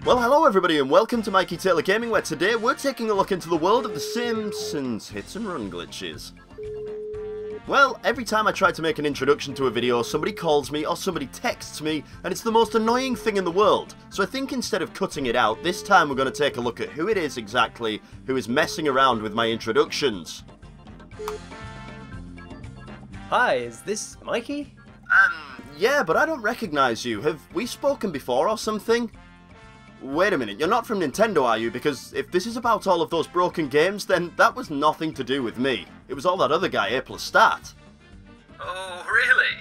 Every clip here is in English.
Well, hello everybody and welcome to MikeyTaylorGaming, where today we're taking a look into the world of the Simpsons hit and run glitches. Well, every time I try to make an introduction to a video, somebody calls me or somebody texts me, and it's the most annoying thing in the world. So I think instead of cutting it out, this time we're going to take a look at who it is exactly who is messing around with my introductions. Hi, is this Mikey? Yeah, but I don't recognise you. Have we spoken before or something? Wait a minute, you're not from Nintendo, are you? Because if this is about all of those broken games, then that was nothing to do with me. It was all that other guy, A+Start. Oh, really?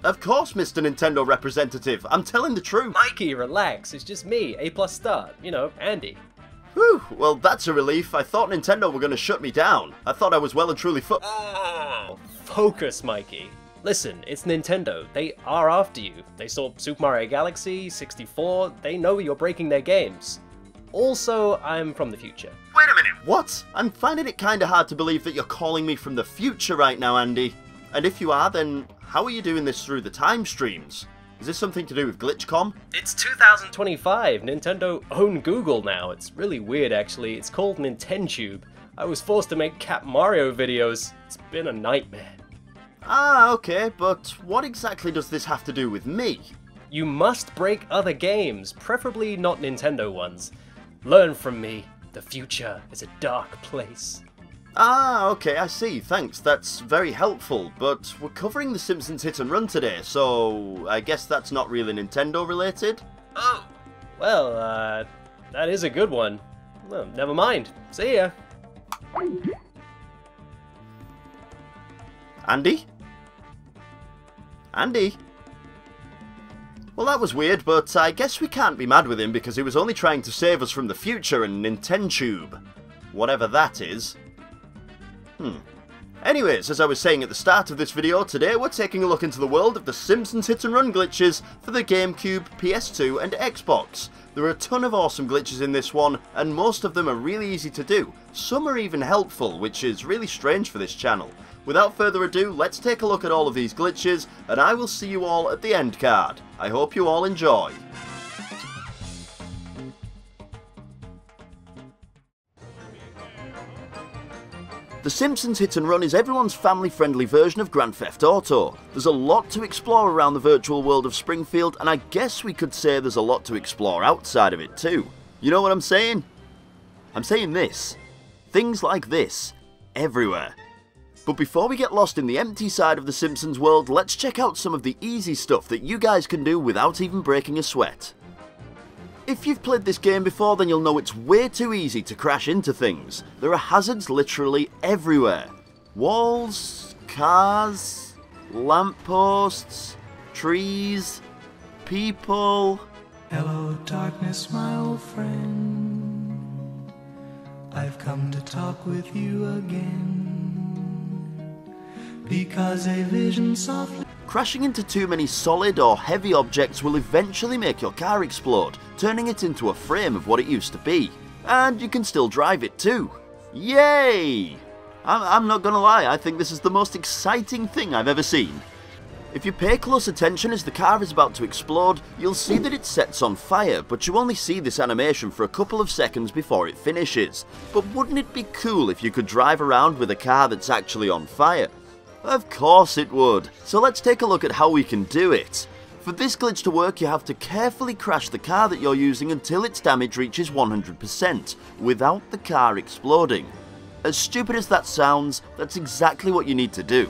Of course, Mr. Nintendo representative. I'm telling the truth. Mikey, relax. It's just me, A+Start. You know, Andy. Whew, well that's a relief. I thought Nintendo were going to shut me down. I thought I was well and truly Oh, focus, Mikey. Listen, it's Nintendo. They are after you. They saw Super Mario Galaxy, 64. They know you're breaking their games. Also, I'm from the future. Wait a minute, what? I'm finding it kinda hard to believe that you're calling me from the future right now, Andy. And if you are, then how are you doing this through the time streams? Is this something to do with GlitchCom? It's 2025. Nintendo own Google now. It's really weird, actually. It's called NintenTube. I was forced to make Cat Mario videos. It's been a nightmare. Ah, okay, but what exactly does this have to do with me? You must break other games, preferably not Nintendo ones. Learn from me. The future is a dark place. Ah, okay, I see, thanks, that's very helpful, but we're covering the Simpsons hit and run today, so I guess that's not really Nintendo related? Oh! Well, that is a good one. Well, never mind. See ya. Andy? Andy? Well, that was weird, but I guess we can't be mad with him because he was only trying to save us from the future and NintenTube. Whatever that is. Anyways, as I was saying at the start of this video, today we're taking a look into the world of the Simpsons hit and run glitches for the GameCube, PS2 and Xbox. There are a ton of awesome glitches in this one, and most of them are really easy to do. Some are even helpful, which is really strange for this channel. Without further ado, let's take a look at all of these glitches, and I will see you all at the end card. I hope you all enjoy. The Simpsons hit and run is everyone's family-friendly version of Grand Theft Auto. There's a lot to explore around the virtual world of Springfield, and I guess we could say there's a lot to explore outside of it too. You know what I'm saying? I'm saying this. Things like this. Everywhere. But before we get lost in the empty side of the Simpsons world, let's check out some of the easy stuff that you guys can do without even breaking a sweat. If you've played this game before, then you'll know it's way too easy to crash into things. There are hazards literally everywhere. Walls, cars, lampposts, trees, people. Hello darkness, my old friend. I've come to talk with you again. Because a vision softly... Crashing into too many solid or heavy objects will eventually make your car explode, turning it into a frame of what it used to be. And you can still drive it too. Yay! I'm not gonna lie, I think this is the most exciting thing I've ever seen. If you pay close attention as the car is about to explode, you'll see that it sets on fire, but you only see this animation for a couple of seconds before it finishes. But wouldn't it be cool if you could drive around with a car that's actually on fire? Of course it would. So let's take a look at how we can do it. For this glitch to work, you have to carefully crash the car that you're using until its damage reaches 100%, without the car exploding. As stupid as that sounds, that's exactly what you need to do.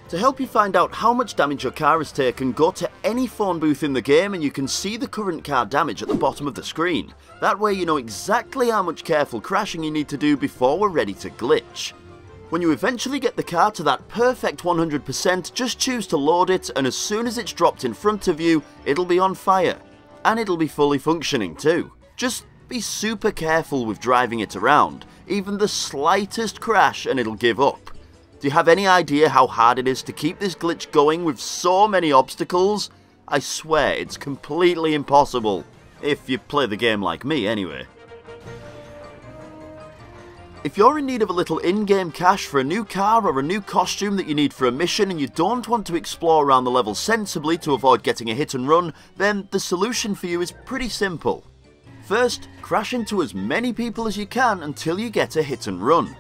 To help you find out how much damage your car has taken, go to any phone booth in the game and you can see the current car damage at the bottom of the screen. That way you know exactly how much careful crashing you need to do before we're ready to glitch. When you eventually get the car to that perfect 100%, just choose to load it, and as soon as it's dropped in front of you, it'll be on fire. And it'll be fully functioning too. Just be super careful with driving it around. Even the slightest crash and it'll give up. Do you have any idea how hard it is to keep this glitch going with so many obstacles? I swear it's completely impossible. If you play the game like me anyway. If you're in need of a little in-game cash for a new car or a new costume that you need for a mission and you don't want to explore around the level sensibly to avoid getting a hit and run, then the solution for you is pretty simple. First, crash into as many people as you can until you get a hit and run.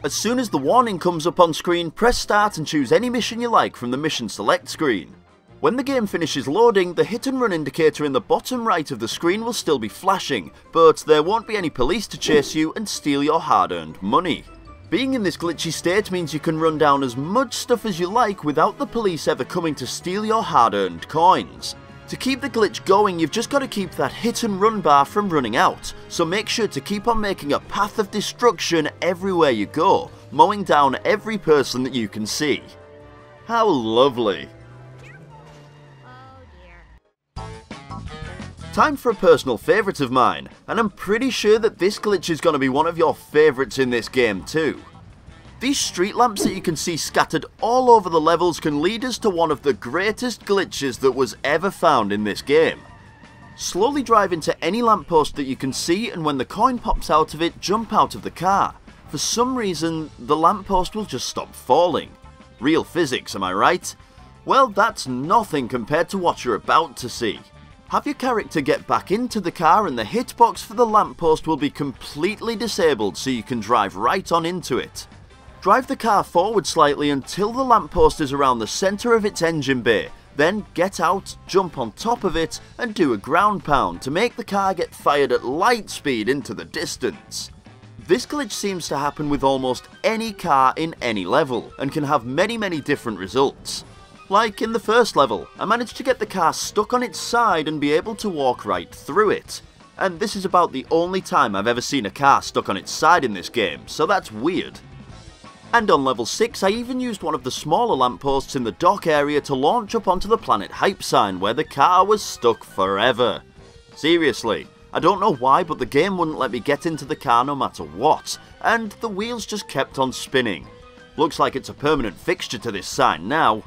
As soon as the warning comes up on screen, press start and choose any mission you like from the mission select screen. When the game finishes loading, the hit and run indicator in the bottom right of the screen will still be flashing, but there won't be any police to chase you and steal your hard-earned money. Being in this glitchy state means you can run down as much stuff as you like without the police ever coming to steal your hard-earned coins. To keep the glitch going, you've just got to keep that hit and run bar from running out, so make sure to keep on making a path of destruction everywhere you go, mowing down every person that you can see. How lovely! Time for a personal favourite of mine, and I'm pretty sure that this glitch is going to be one of your favourites in this game too. These street lamps that you can see scattered all over the levels can lead us to one of the greatest glitches that was ever found in this game. Slowly drive into any lamppost that you can see, and when the coin pops out of it, jump out of the car. For some reason, the lamppost will just stop falling. Real physics, am I right? Well, that's nothing compared to what you're about to see. Have your character get back into the car and the hitbox for the lamppost will be completely disabled so you can drive right on into it. Drive the car forward slightly until the lamppost is around the centre of its engine bay, then get out, jump on top of it and do a ground pound to make the car get fired at light speed into the distance. This glitch seems to happen with almost any car in any level and can have many different results. Like in the first level, I managed to get the car stuck on its side and be able to walk right through it. And this is about the only time I've ever seen a car stuck on its side in this game, so that's weird. And on level 6 I even used one of the smaller lampposts in the dock area to launch up onto the planet Hype sign where the car was stuck forever. Seriously, I don't know why, but the game wouldn't let me get into the car no matter what, and the wheels just kept on spinning. Looks like it's a permanent fixture to this sign now.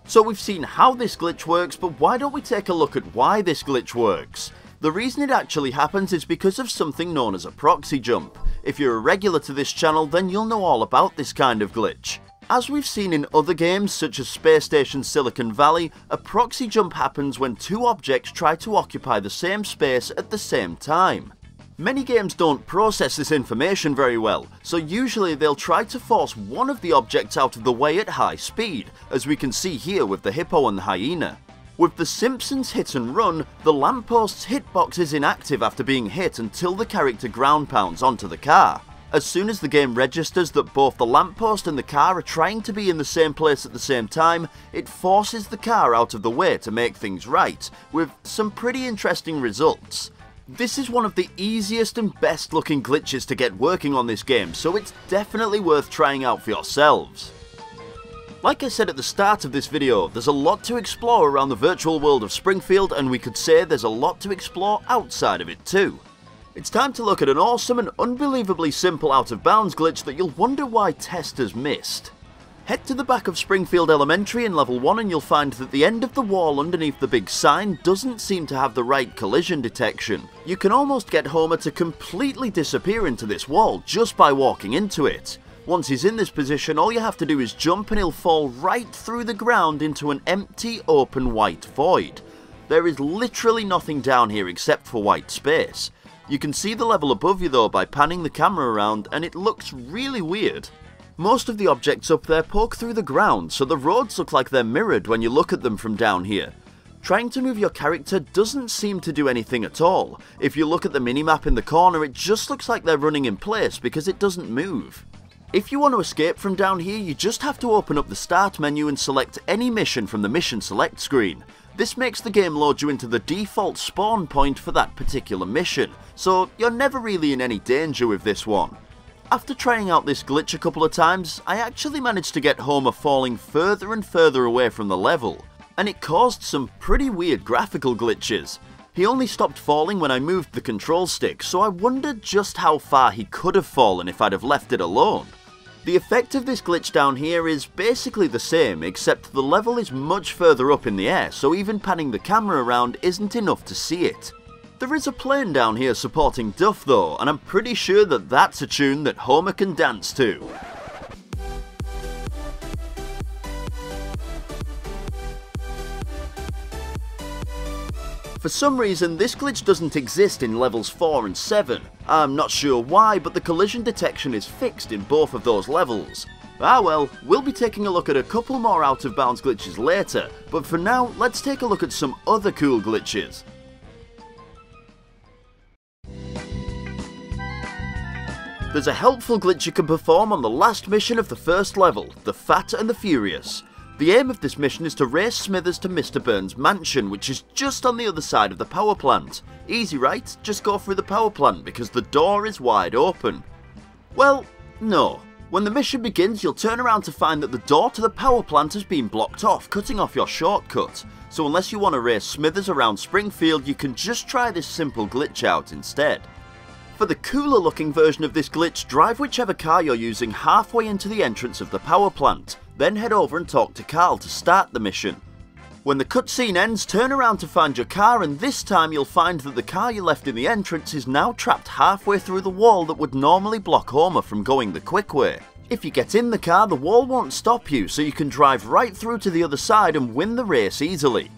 So we've seen how this glitch works, but why don't we take a look at why this glitch works? The reason it actually happens is because of something known as a proxy jump. If you're a regular to this channel, then you'll know all about this kind of glitch. As we've seen in other games such as Space Station Silicon Valley, a proxy jump happens when two objects try to occupy the same space at the same time. Many games don't process this information very well, so usually they'll try to force one of the objects out of the way at high speed, as we can see here with the hippo and the hyena. With the Simpsons hit and run, the lampost's hitbox is inactive after being hit until the character ground pounds onto the car. As soon as the game registers that both the lamppost and the car are trying to be in the same place at the same time, it forces the car out of the way to make things right, with some pretty interesting results. This is one of the easiest and best looking glitches to get working on this game, so it's definitely worth trying out for yourselves. Like I said at the start of this video, there's a lot to explore around the virtual world of Springfield, and we could say there's a lot to explore outside of it too. It's time to look at an awesome and unbelievably simple out of bounds glitch that you'll wonder why testers missed. Head to the back of Springfield Elementary in level 1 and you'll find that the end of the wall underneath the big sign doesn't seem to have the right collision detection. You can almost get Homer to completely disappear into this wall just by walking into it. Once he's in this position, all you have to do is jump and he'll fall right through the ground into an empty, open white void. There is literally nothing down here except for white space. You can see the level above you though by panning the camera around, and it looks really weird. Most of the objects up there poke through the ground, so the roads look like they're mirrored when you look at them from down here. Trying to move your character doesn't seem to do anything at all. If you look at the minimap in the corner, it just looks like they're running in place because it doesn't move. If you want to escape from down here, you just have to open up the start menu and select any mission from the mission select screen. This makes the game load you into the default spawn point for that particular mission, so you're never really in any danger with this one. After trying out this glitch a couple of times, I actually managed to get Homer falling further and further away from the level, and it caused some pretty weird graphical glitches. He only stopped falling when I moved the control stick, so I wondered just how far he could have fallen if I'd have left it alone. The effect of this glitch down here is basically the same, except the level is much further up in the air, so even panning the camera around isn't enough to see it. There is a plane down here supporting Duff though, and I'm pretty sure that that's a tune that Homer can dance to. For some reason, this glitch doesn't exist in levels 4 and 7. I'm not sure why, but the collision detection is fixed in both of those levels. Ah well, we'll be taking a look at a couple more out of bounds glitches later, but for now, let's take a look at some other cool glitches. There's a helpful glitch you can perform on the last mission of the first level, the Fat and the Furious. The aim of this mission is to race Smithers to Mr. Burns' mansion, which is just on the other side of the power plant. Easy, right? Just go through the power plant because the door is wide open. Well, no. When the mission begins, you'll turn around to find that the door to the power plant has been blocked off, cutting off your shortcut. So unless you want to race Smithers around Springfield, you can just try this simple glitch out instead. For the cooler looking version of this glitch, drive whichever car you're using halfway into the entrance of the power plant, then head over and talk to Carl to start the mission. When the cutscene ends, turn around to find your car, and this time you'll find that the car you left in the entrance is now trapped halfway through the wall that would normally block Homer from going the quick way. If you get in the car, the wall won't stop you, so you can drive right through to the other side and win the race easily.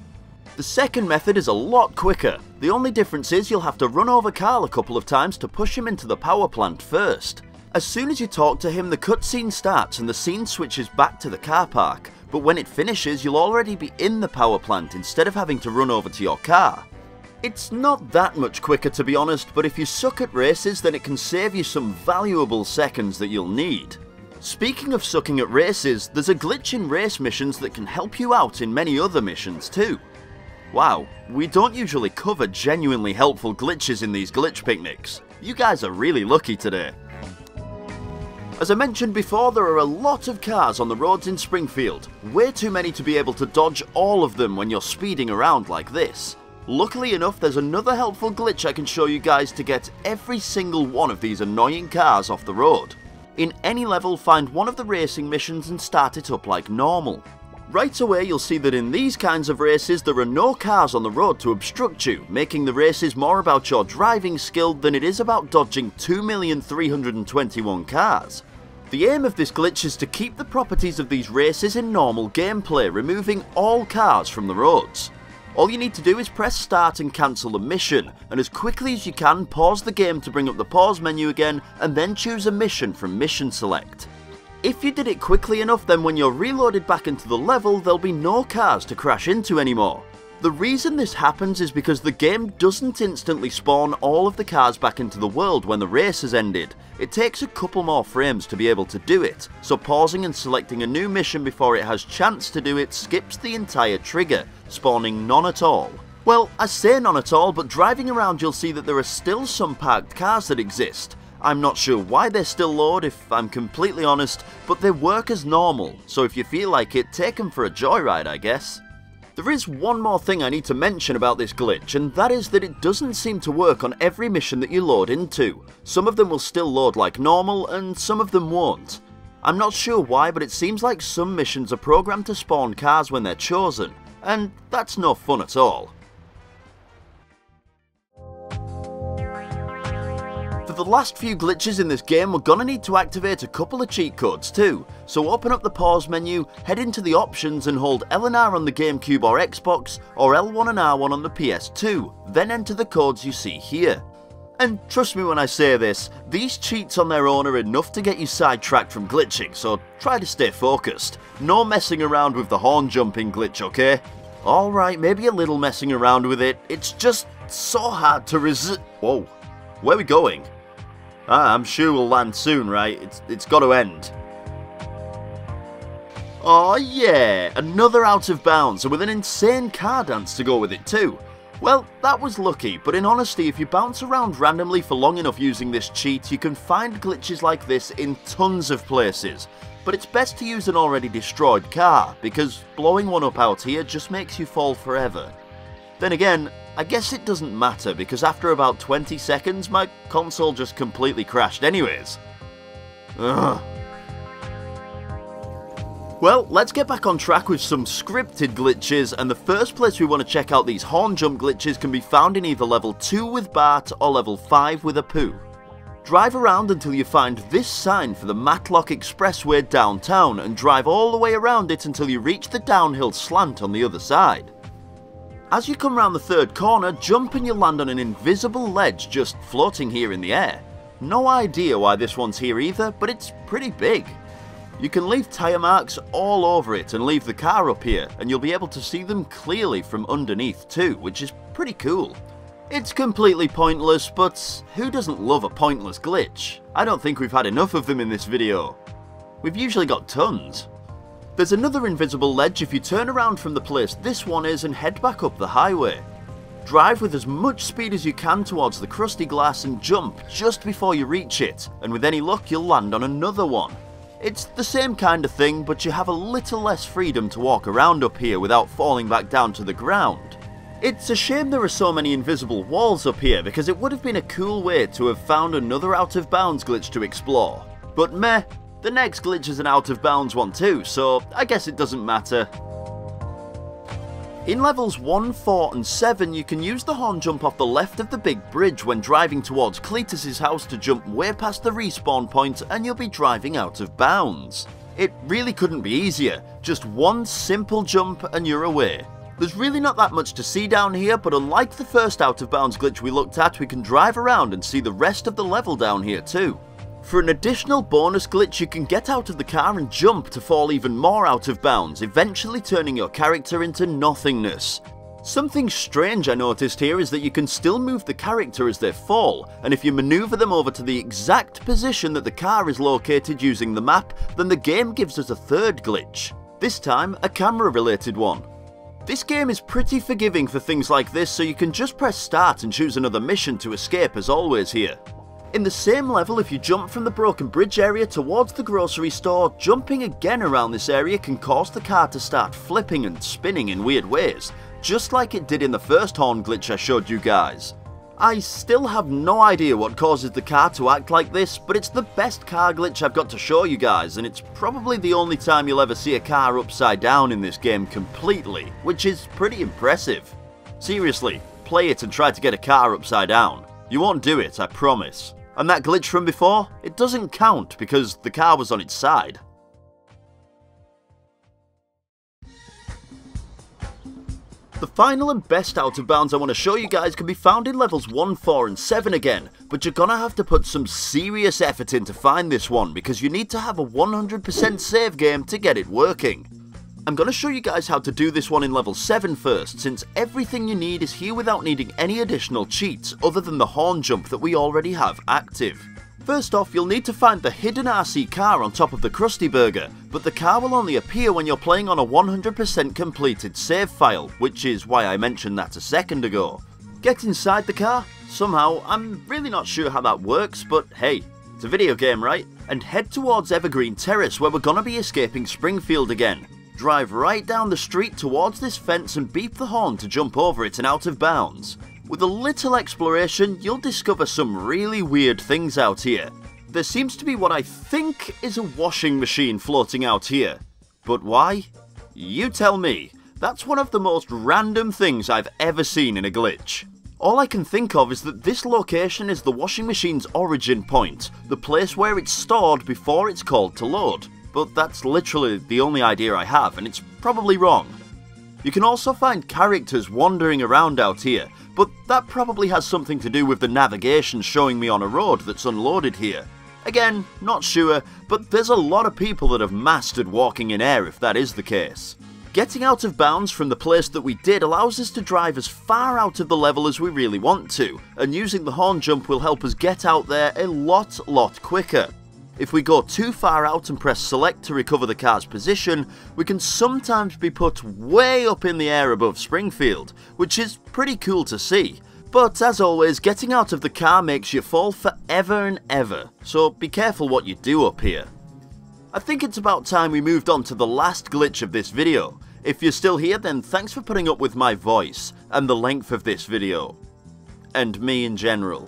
The second method is a lot quicker. The only difference is you'll have to run over Carl a couple of times to push him into the power plant first. As soon as you talk to him, the cutscene starts and the scene switches back to the car park, but when it finishes, you'll already be in the power plant instead of having to run over to your car. It's not that much quicker to be honest, but if you suck at races, then it can save you some valuable seconds that you'll need. Speaking of sucking at races, there's a glitch in race missions that can help you out in many other missions too. Wow, we don't usually cover genuinely helpful glitches in these glitch picnics. You guys are really lucky today. As I mentioned before, there are a lot of cars on the roads in Springfield, way too many to be able to dodge all of them when you're speeding around like this. Luckily enough, there's another helpful glitch I can show you guys to get every single one of these annoying cars off the road. In any level, find one of the racing missions and start it up like normal. Right away you'll see that in these kinds of races there are no cars on the road to obstruct you, making the races more about your driving skill than it is about dodging 2,321 cars. The aim of this glitch is to keep the properties of these races in normal gameplay, removing all cars from the roads. All you need to do is press start and cancel the mission, and as quickly as you can pause the game to bring up the pause menu again and then choose a mission from mission select. If you did it quickly enough, then when you're reloaded back into the level, there'll be no cars to crash into anymore. The reason this happens is because the game doesn't instantly spawn all of the cars back into the world when the race has ended. It takes a couple more frames to be able to do it, so pausing and selecting a new mission before it has chance to do it skips the entire trigger, spawning none at all. Well, I say none at all, but driving around you'll see that there are still some parked cars that exist. I'm not sure why they're still low if I'm completely honest, but they work as normal, so if you feel like it, take them for a joyride I guess. There is one more thing I need to mention about this glitch, and that is that it doesn't seem to work on every mission that you load into. Some of them will still load like normal, and some of them won't. I'm not sure why, but it seems like some missions are programmed to spawn cars when they're chosen, and that's no fun at all. For the last few glitches in this game, we're gonna need to activate a couple of cheat codes too, so open up the pause menu, head into the options and hold L and R on the GameCube or Xbox, or L1 and R1 on the PS2, then enter the codes you see here. And trust me when I say this, these cheats on their own are enough to get you sidetracked from glitching, so try to stay focused. No messing around with the horn jumping glitch, okay? Alright, maybe a little messing around with it, it's just so hard to resist. Whoa, where are we going? I'm sure we'll land soon, right? It's got to end. Oh yeah, another out of bounds, and with an insane car dance to go with it too. Well, that was lucky, but in honesty, if you bounce around randomly for long enough using this cheat, you can find glitches like this in tons of places. But it's best to use an already destroyed car, because blowing one up out here just makes you fall forever. Then again, I guess it doesn't matter, because after about 20 seconds, my console just completely crashed anyways. Ugh. Well, let's get back on track with some scripted glitches, and the first place we want to check out these horn jump glitches can be found in either level 2 with Bart or level 5 with Apu. Drive around until you find this sign for the Matlock Expressway downtown, and drive all the way around it until you reach the downhill slant on the other side. As you come round the third corner, jump and you'll land on an invisible ledge just floating here in the air. No idea why this one's here either, but it's pretty big. You can leave tyre marks all over it and leave the car up here, and you'll be able to see them clearly from underneath too, which is pretty cool. It's completely pointless, but who doesn't love a pointless glitch? I don't think we've had enough of them in this video. We've usually got tons. There's another invisible ledge if you turn around from the place this one is and head back up the highway. Drive with as much speed as you can towards the crusty glass and jump just before you reach it, and with any luck you'll land on another one. It's the same kind of thing, but you have a little less freedom to walk around up here without falling back down to the ground. It's a shame there are so many invisible walls up here, because it would have been a cool way to have found another Out of Bounds glitch to explore. But meh, the next glitch is an Out of Bounds one too, so I guess it doesn't matter. In levels 1, 4 and 7 you can use the horn jump off the left of the big bridge when driving towards Cletus's house to jump way past the respawn point and you'll be driving out of bounds. It really couldn't be easier, just one simple jump and you're away. There's really not that much to see down here, but unlike the first Out of Bounds glitch we looked at, we can drive around and see the rest of the level down here too. For an additional bonus glitch, you can get out of the car and jump to fall even more out of bounds, eventually turning your character into nothingness. Something strange I noticed here is that you can still move the character as they fall, and if you maneuver them over to the exact position that the car is located using the map, then the game gives us a third glitch. This time, a camera related one. This game is pretty forgiving for things like this, so you can just press start and choose another mission to escape as always here. In the same level, if you jump from the broken bridge area towards the grocery store, jumping again around this area can cause the car to start flipping and spinning in weird ways, just like it did in the first horn glitch I showed you guys. I still have no idea what causes the car to act like this, but it's the best car glitch I've got to show you guys, and it's probably the only time you'll ever see a car upside down in this game completely, which is pretty impressive. Seriously, play it and try to get a car upside down. You won't do it, I promise. And that glitch from before, it doesn't count because the car was on its side. The final and best Out of Bounds I want to show you guys can be found in levels 1, 4 and 7 again, but you're gonna have to put some serious effort in to find this one because you need to have a 100% save game to get it working. I'm going to show you guys how to do this one in level 7 first, since everything you need is here without needing any additional cheats other than the horn jump that we already have active. First off, you'll need to find the hidden RC car on top of the Krusty Burger, but the car will only appear when you're playing on a 100% completed save file, which is why I mentioned that a second ago. Get inside the car? Somehow, I'm really not sure how that works, but hey, it's a video game, right? And head towards Evergreen Terrace where we're gonna be escaping Springfield again. Drive right down the street towards this fence and beep the horn to jump over it and out of bounds. With a little exploration, you'll discover some really weird things out here. There seems to be what I think is a washing machine floating out here. But why? You tell me. That's one of the most random things I've ever seen in a glitch. All I can think of is that this location is the washing machine's origin point, the place where it's stored before it's called to load. But that's literally the only idea I have, and it's probably wrong. You can also find characters wandering around out here, but that probably has something to do with the navigation showing me on a road that's unloaded here. Again, not sure, but there's a lot of people that have mastered walking in air if that is the case. Getting out of bounds from the place that we did allows us to drive as far out of the level as we really want to, and using the horn jump will help us get out there a lot quicker. If we go too far out and press select to recover the car's position, we can sometimes be put way up in the air above Springfield, which is pretty cool to see. But as always, getting out of the car makes you fall forever and ever, so be careful what you do up here. I think it's about time we moved on to the last glitch of this video. If you're still here, then thanks for putting up with my voice, and the length of this video. And me in general.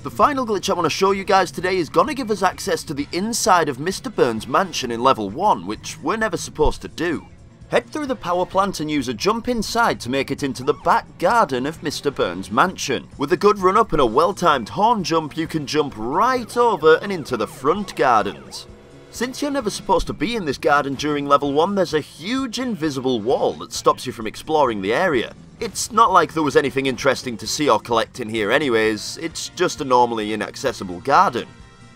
The final glitch I want to show you guys today is gonna give us access to the inside of Mr. Burns' mansion in level 1, which we're never supposed to do. Head through the power plant and use a jump inside to make it into the back garden of Mr. Burns' mansion. With a good run up and a well-timed horn jump, you can jump right over and into the front gardens. Since you're never supposed to be in this garden during level 1, there's a huge invisible wall that stops you from exploring the area. It's not like there was anything interesting to see or collect in here anyways, it's just a normally inaccessible garden.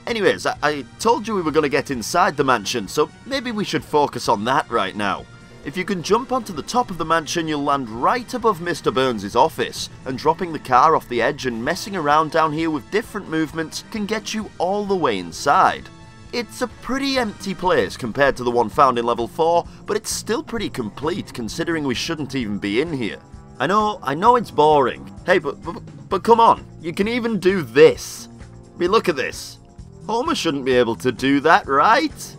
Anyways, I told you we were going to get inside the mansion, so maybe we should focus on that right now. If you can jump onto the top of the mansion, you'll land right above Mr. Burns' office, and dropping the car off the edge and messing around down here with different movements can get you all the way inside. It's a pretty empty place compared to the one found in level 4, but it's still pretty complete considering we shouldn't even be in here. I know it's boring. Hey, but come on, you can even do this. I mean, look at this. Homer shouldn't be able to do that, right?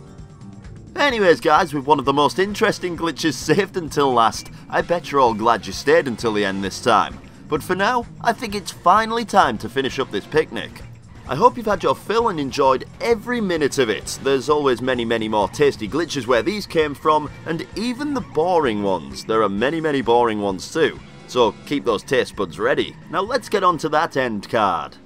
Anyways guys, with one of the most interesting glitches saved until last, I bet you're all glad you stayed until the end this time. But for now, I think it's finally time to finish up this picnic. I hope you've had your fill and enjoyed every minute of it. There's always many more tasty glitches where these came from, and even the boring ones. There are many boring ones too. So keep those taste buds ready. Now let's get on to that end card.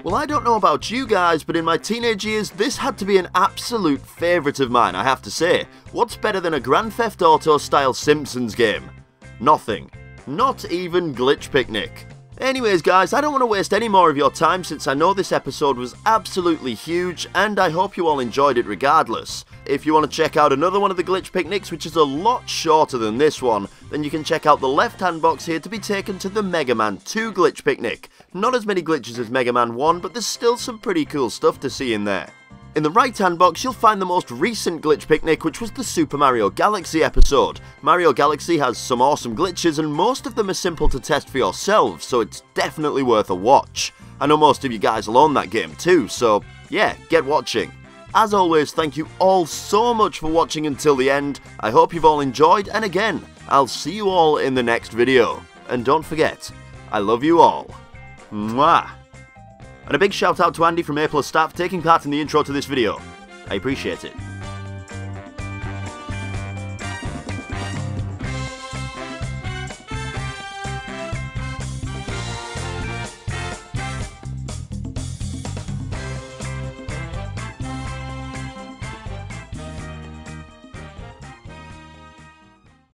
Well, I don't know about you guys, but in my teenage years, this had to be an absolute favourite of mine, I have to say. What's better than a Grand Theft Auto style Simpsons game? Nothing. Not even Glitch Picnic. Anyways guys, I don't want to waste any more of your time since I know this episode was absolutely huge, and I hope you all enjoyed it regardless. If you want to check out another one of the Glitch Picnics, which is a lot shorter than this one, then you can check out the left hand box here to be taken to the Mega Man 2 Glitch Picnic. Not as many glitches as Mega Man 1, but there's still some pretty cool stuff to see in there. In the right hand box you'll find the most recent Glitch Picnic, which was the Super Mario Galaxy episode. Mario Galaxy has some awesome glitches and most of them are simple to test for yourselves, so it's definitely worth a watch. I know most of you guys will own that game too, so yeah, get watching. As always, thank you all so much for watching until the end. I hope you've all enjoyed, and again, I'll see you all in the next video. And don't forget, I love you all. Mwah! And a big shout out to Andy from A+Start for taking part in the intro to this video. I appreciate it.